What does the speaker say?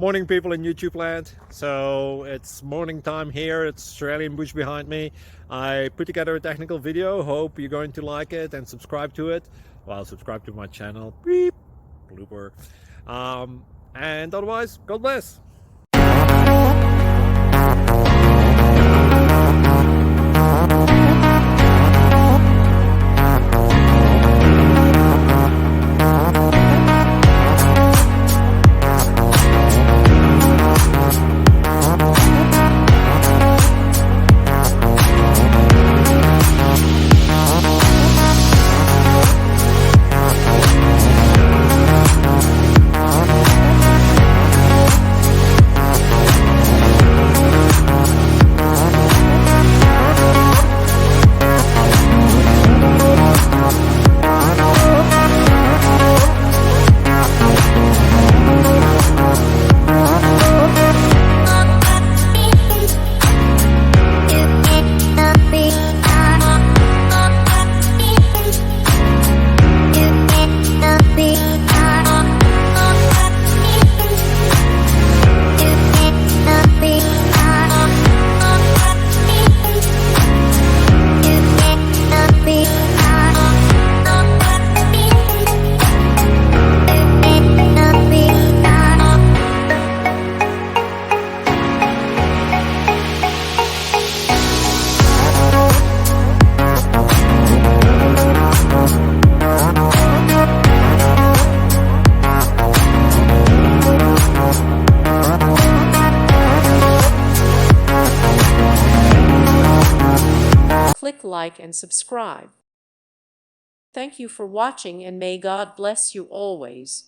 Morning, people in YouTube land. So it's morning time here. It's Australian bush behind me. I put together a technical video. Hope you're going to like it and subscribe to it. Well, subscribe to my channel. Beep. Blooper. And otherwise, God bless. Click like and subscribe. Thank you for watching and may God bless you always.